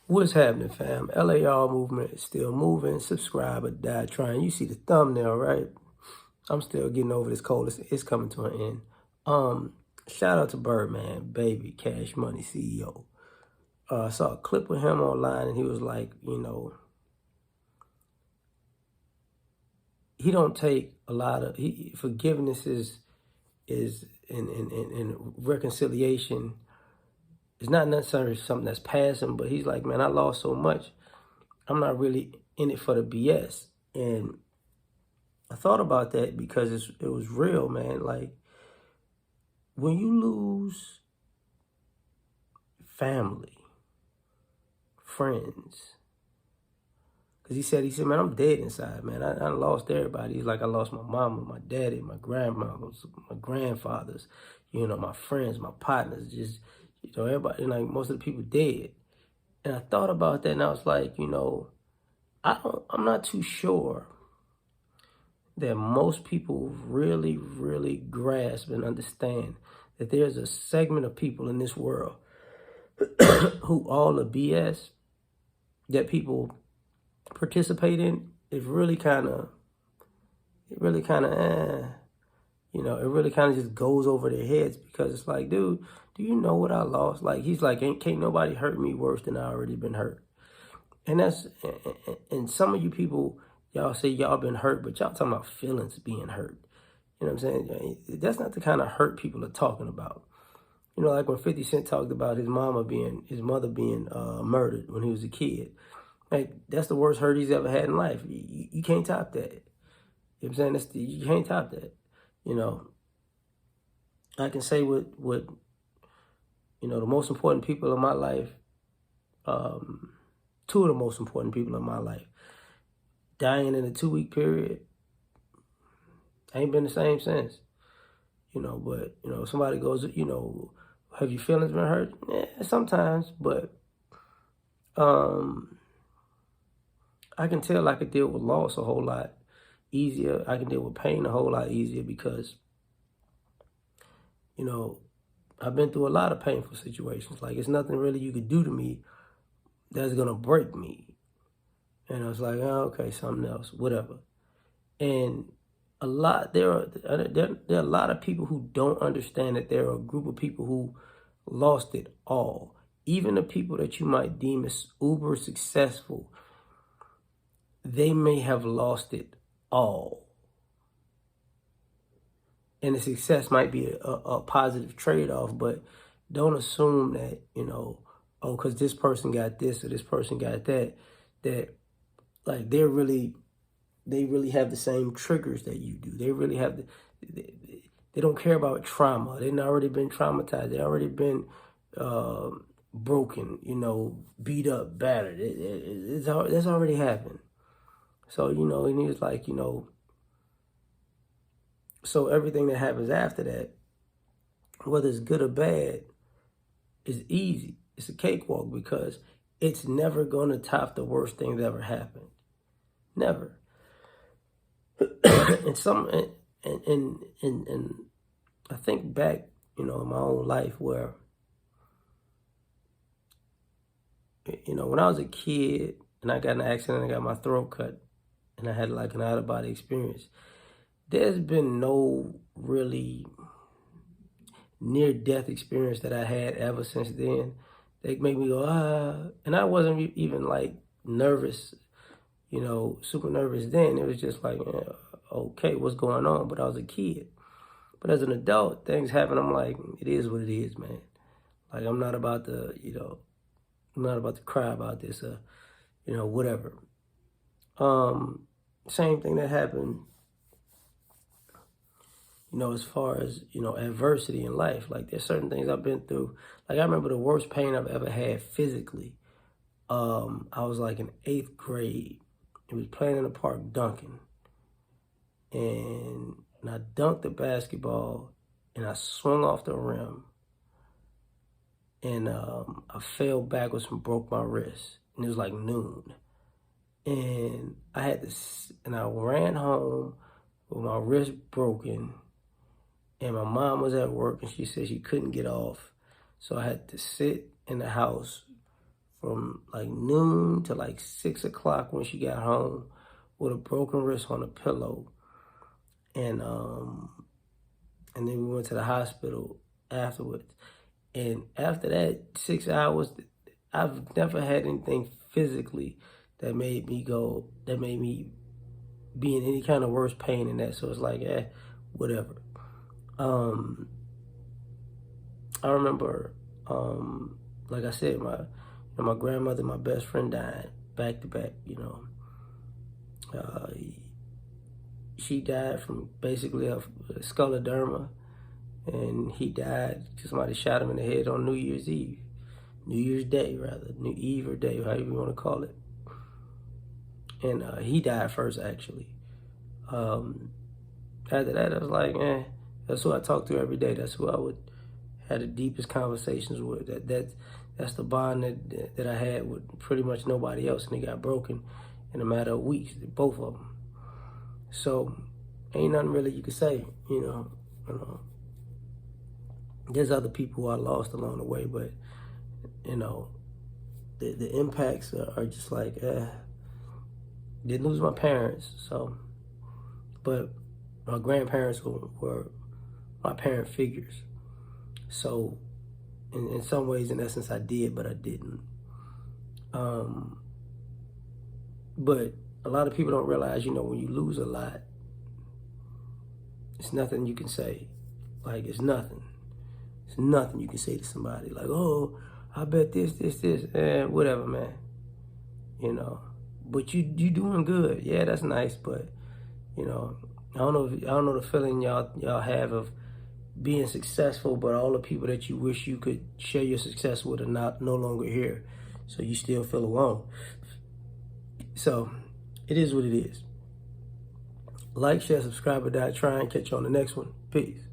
What's happening, fam? L.A.R movement is still moving. Subscribe or die trying. You see the thumbnail, right? I'm still getting over this cold. It's coming to an end. Shout out to Birdman, baby, Cash Money CEO. I saw a clip with him online, and he was like, he don't take a lot of forgiveness is in reconciliation. It's not necessarily something that's passing, but he's like, man, I lost so much. I'm not really in it for the BS. And I thought about that because it was real, man. Like, when you lose family, friends, because he said, man, I'm dead inside, man. I lost everybody. He's like, I lost my mama, my daddy, my grandmamas, my grandfathers, my friends, my partners, just, everybody, like most of the people dead. And I thought about that, and I was like, I'm not too sure that most people really, really grasp and understand that there's a segment of people in this world who all the BS that people participate in is really kind of, it really kind of, it really kind of just goes over their heads because it's like, dude, do you know what I lost? Like, he's like, can't nobody hurt me worse than I already been hurt. And and some of you people, y'all say y'all been hurt, but y'all talking about feelings being hurt. You know what I'm saying? That's not the kind of hurt people are talking about. Like when 50 Cent talked about his mother being murdered when he was a kid. Like, that's the worst hurt he's ever had in life. You can't top that. You know what I'm saying? You can't top that. I can say what the most important people in my life, two of the most important people in my life, dying in a 2-week period, ain't been the same since. But, somebody goes, have your feelings been hurt? Yeah, sometimes, but I can tell I could deal with loss a whole lot easier. I can deal with pain a whole lot easier because, I've been through a lot of painful situations. Like, it's nothing really you could do to me that's going to break me. And I was like, oh, okay, something else, whatever. And there are a lot of people who don't understand that there are a group of people who lost it all. Even the people that you might deem as uber successful, they may have lost it all. And the success might be a positive trade-off, but don't assume that, because this person got this or this person got that like they really have the same triggers that you do. They really have they don't care about trauma. They've already been traumatized. They've already been broken, beat up, battered. That's already happened. So, and he was like, so everything that happens after that, whether it's good or bad, is easy. It's a cakewalk because it's never going to top the worst thing that ever happened. Never. and I think back, in my own life where, when I was a kid and I got in an accident and I got my throat cut and I had like an out-of-body experience, there's been no really near-death experience that I had ever since then. They make me go, and I wasn't even like nervous, super nervous then. It was just like, okay, what's going on? But I was a kid. But as an adult, things happen. I'm like, it is what it is, man. Like, I'm not about to, I'm not about to cry about this, whatever. Same thing that happened, as far as, adversity in life. Like, there's certain things I've been through. Like, I remember the worst pain I've ever had physically. I was like in 8th grade. It was playing in the park dunking. And I dunked the basketball and I swung off the rim. And I fell backwards and broke my wrist. And it was like noon. And I ran home with my wrist broken. And my mom was at work and she said she couldn't get off. So I had to sit in the house from like noon to like 6 o'clock when she got home with a broken wrist on a pillow. And then we went to the hospital afterwards. And after that 6 hours, I've never had anything physically that made me be in any kind of worse pain than that. So it's like, whatever. I remember, like I said, my grandmother, my best friend died back to back. She died from basically a scleroderma, and he died because somebody shot him in the head on New Year's Day, rather, New Eve or Day, however you want to call it. And he died first, actually. After that, I was like, that's who I talked to every day. That's who I would have the deepest conversations with. That's the bond that I had with pretty much nobody else, and it got broken in a matter of weeks, both of them. So ain't nothing really you could say, There's other people who I lost along the way, but the impacts are just like, didn't lose my parents, but my grandparents were my parent figures. So in some ways, in essence, I did, but I didn't. But a lot of people don't realize, when you lose a lot, it's nothing you can say. Like, it's nothing. It's nothing you can say to somebody. Like, oh, I bet this. Whatever, man. But you doing good. Yeah, that's nice. But, I don't know the feeling y'all have of being successful, but all the people that you wish you could share your success with are no longer here. So you still feel alone. So it is what it is. Like, share, subscribe, or die trying. Catch you on the next one. Peace.